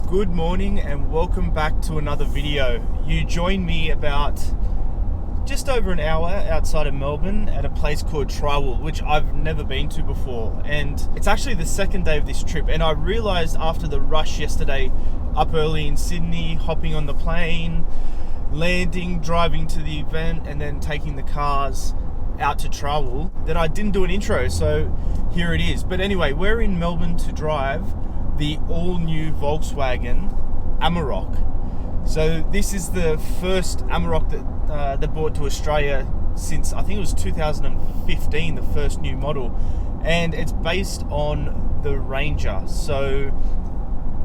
Good morning and welcome back to another video. You joined me about just over an hour outside of Melbourne at a place called Trywell, which I've never been to before, and it's actually the second day of this trip. And I realized after the rush yesterday, up early in Sydney, hopping on the plane, landing, driving to the event, and then taking the cars out to Trywell, that I didn't do an intro, so here it is. But anyway, we're in Melbourne to drive the all-new Volkswagen Amarok. So this is the first Amarok that they brought to Australia since, I think it was 2015, the first new model, and it's based on the Ranger. So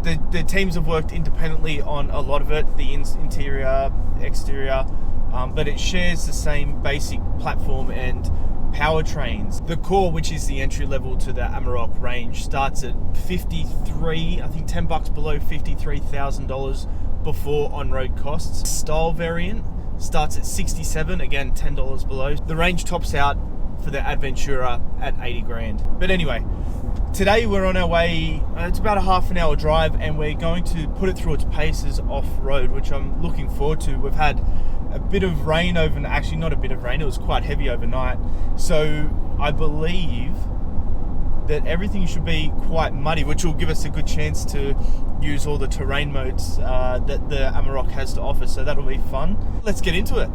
the teams have worked independently on a lot of it, the interior, exterior, but it shares the same basic platform and powertrains. The core, which is the entry level to the Amarok range, starts at 53, I think $10 below $53,000 before on-road costs. Style variant starts at 67, again $10 below. The range tops out for the Adventura at 80 grand. But anyway, today we're on our way, it's about a half an hour drive, and we're going to put it through its paces off-road, which I'm looking forward to. We've had a bit of rain actually not a bit of rain, it was quite heavy overnight. So I believe that everything should be quite muddy, which will give us a good chance to use all the terrain modes that the Amarok has to offer. So that'll be fun. Let's get into it.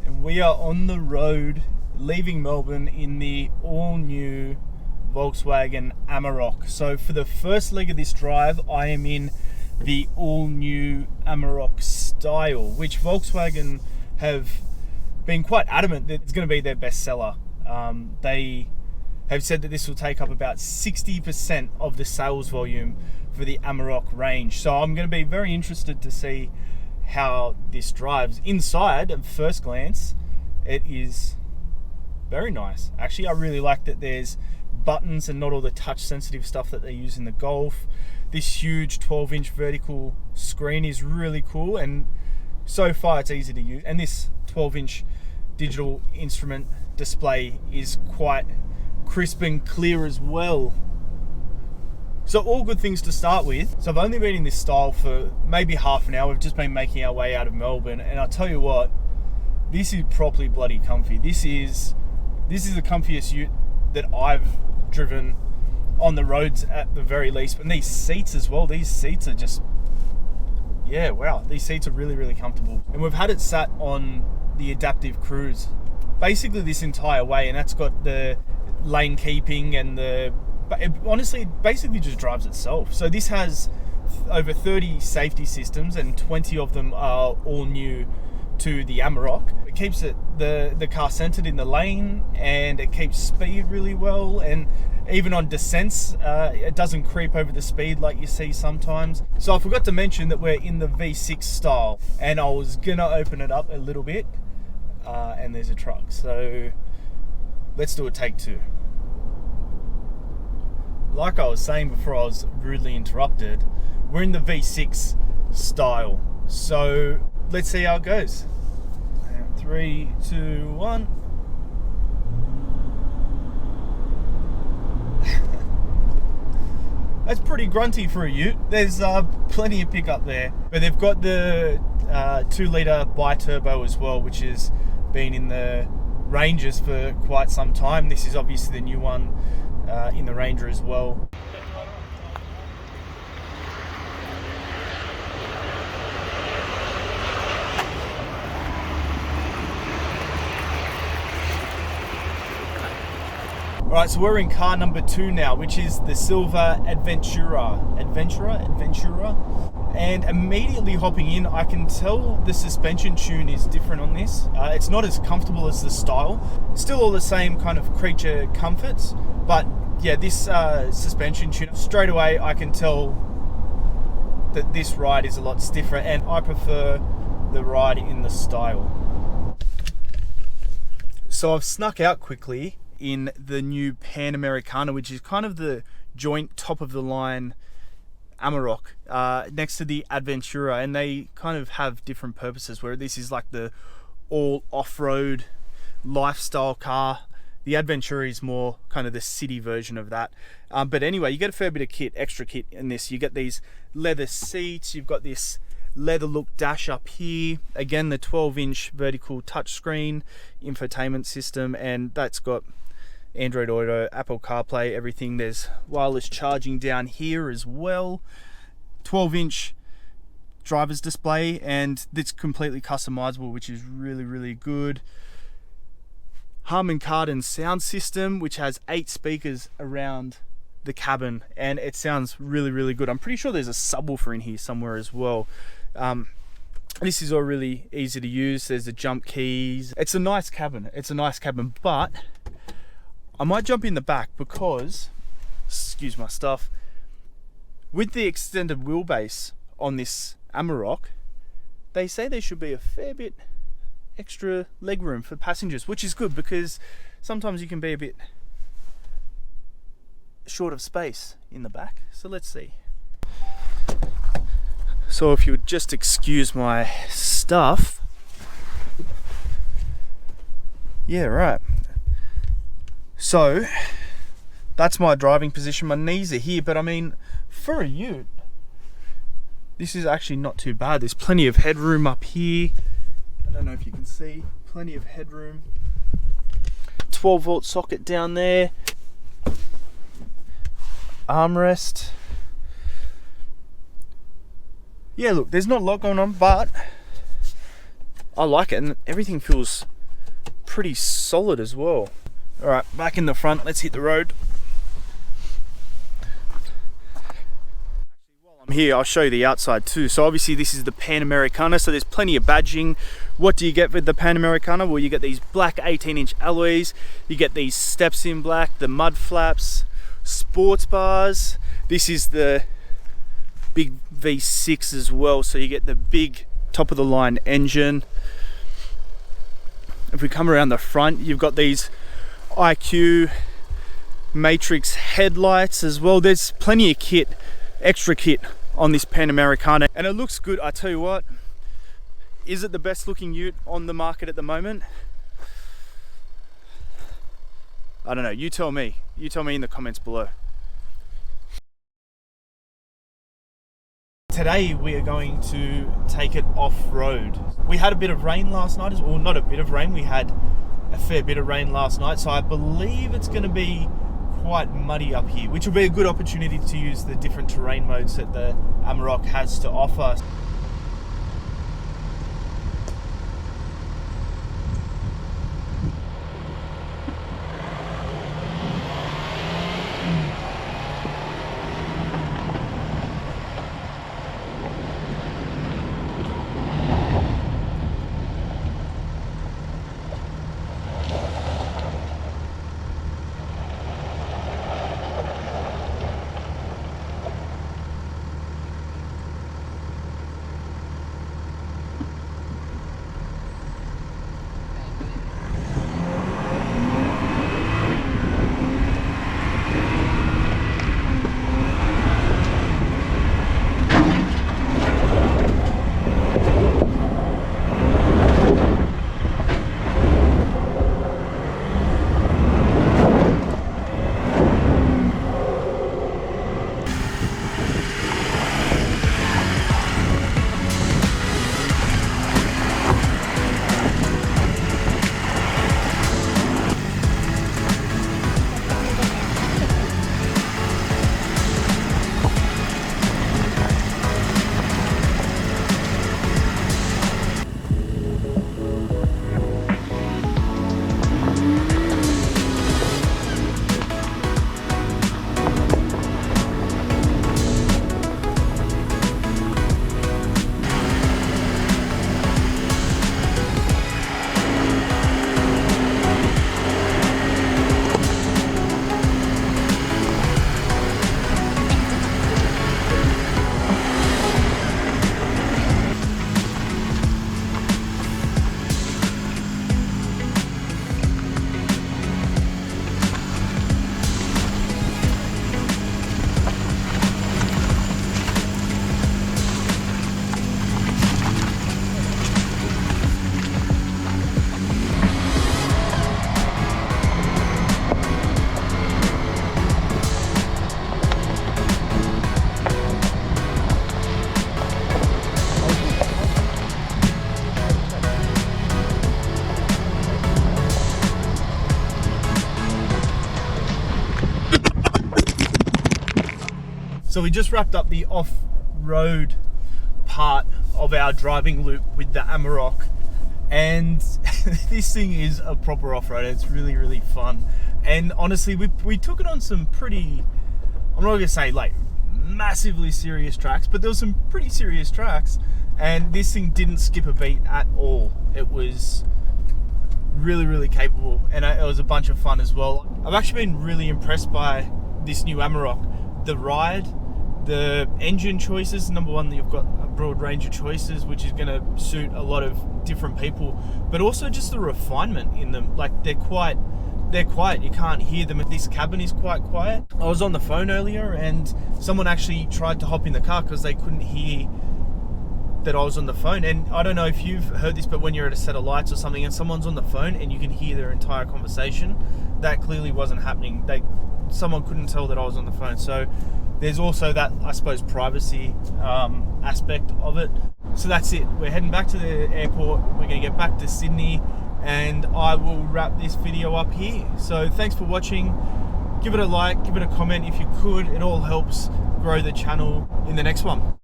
And we are on the road leaving Melbourne in the all-new Volkswagen Amarok. So for the first leg of this drive, I am in the all-new Amarok style, which Volkswagen have been quite adamant that it's going to be their best seller. They have said that this will take up about 60% of the sales volume for the Amarok range. So I'm going to be very interested to see how this drives. Inside, at first glance, it is very nice. Actually, I really like that there's buttons and not all the touch sensitive stuff that they use in the Golf. This huge 12-inch vertical screen is really cool, and so far it's easy to use. And this 12-inch digital instrument display is quite crisp and clear as well. So all good things to start with. So I've only been in this style for maybe half an hour. We've just been making our way out of Melbourne, and I'll tell you what, this is properly bloody comfy. This is the comfiest ute that I've driven on the roads at the very least. And these seats as well, these seats are just, yeah, wow. These seats are really, really comfortable. And we've had it sat on the adaptive cruise basically this entire way, and that's got the lane keeping and honestly, it basically just drives itself. So this has over 30 safety systems, and 20 of them are all new to the Amarok. It keeps the car centered in the lane, and it keeps speed really well, and even on descents it doesn't creep over the speed like you see sometimes. So I forgot to mention that we're in the V6 style, and I was gonna open it up a little bit and there's a truck, so let's do a take two. Like I was saying before I was rudely interrupted, we're in the V6 style, so let's see how it goes. 3, 2, 1. That's pretty grunty for a ute. There's plenty of pickup there, but they've got the 2-litre bi-turbo as well, which has been in the Rangers for quite some time. This is obviously the new one in the Ranger as well. Alright, so we're in car number 2 now, which is the silver Adventura. And immediately hopping in, I can tell the suspension tune is different on this. It's not as comfortable as the style. Still all the same kind of creature comforts, but yeah, this suspension tune, straight away I can tell that this ride is a lot stiffer, and I prefer the ride in the style. So I've snuck out quickly in the new PanAmericana, which is kind of the joint top of the line Amarok next to the Aventura, and they kind of have different purposes, where this is like the all off-road lifestyle car. The Aventura is more kind of the city version of that. But anyway, you get a fair bit of kit, extra kit in this. You get these leather seats, you've got this leather look dash up here. Again, the 12-inch vertical touchscreen infotainment system, and that's got Android Auto, Apple CarPlay, everything. There's wireless charging down here as well. 12-inch driver's display, and it's completely customizable, which is really, really good. Harman Kardon sound system, which has 8 speakers around the cabin, and it sounds really, really good. I'm pretty sure there's a subwoofer in here somewhere as well. This is all really easy to use. There's the jump keys. It's a nice cabin. But I might jump in the back because, excuse my stuff, with the extended wheelbase on this Amarok, they say there should be a fair bit extra legroom for passengers, which is good because sometimes you can be a bit short of space in the back. So let's see. So if you would just excuse my stuff. Yeah, right. So that's my driving position. My knees are here, but I mean, for a ute, this is actually not too bad. There's plenty of headroom up here. I don't know if you can see, plenty of headroom. 12-volt socket down there. Armrest. Yeah, look, there's not a lot going on, but I like it, and everything feels pretty solid as well. All right, back in the front, let's hit the road. While I'm here, I'll show you the outside too. So obviously this is the PanAmericana, so there's plenty of badging. What do you get with the PanAmericana? Well, you get these black 18-inch alloys, you get these steps in black, the mud flaps, sports bars. This is the big V6 as well, so you get the big top of the line engine. If we come around the front, you've got these IQ matrix headlights as well. There's plenty of kit, extra kit on this PanAmericana, and it looks good. I tell you what, is it the best looking ute on the market at the moment? I don't know, you tell me in the comments below. Today we are going to take it off-road. We had a bit of rain last night, well, not a bit of rain, we had a fair bit of rain last night, so I believe it's going to be quite muddy up here, which will be a good opportunity to use the different terrain modes that the Amarok has to offer. So we just wrapped up the off-road part of our driving loop with the Amarok, and this thing is a proper off-road. It's really, really fun. And honestly, we took it on some pretty, I'm not gonna say like massively serious tracks, but there was some pretty serious tracks, and this thing didn't skip a beat at all. It was really, really capable, and it was a bunch of fun as well. I've actually been really impressed by this new Amarok. The ride, the engine choices. Number one, you've got a broad range of choices, which is going to suit a lot of different people, but also just the refinement in them. Like they're quiet, you can't hear them. This cabin is quite quiet. I was on the phone earlier and someone actually tried to hop in the car because they couldn't hear that I was on the phone. And I don't know if you've heard this, but when you're at a set of lights or something and someone's on the phone and you can hear their entire conversation, that clearly wasn't happening. Someone couldn't tell that I was on the phone. So there's also that, I suppose, privacy aspect of it. So that's it. We're heading back to the airport. We're going to get back to Sydney, and I will wrap this video up here. So thanks for watching. Give it a like, give it a comment if you could. It all helps grow the channel. In the next one.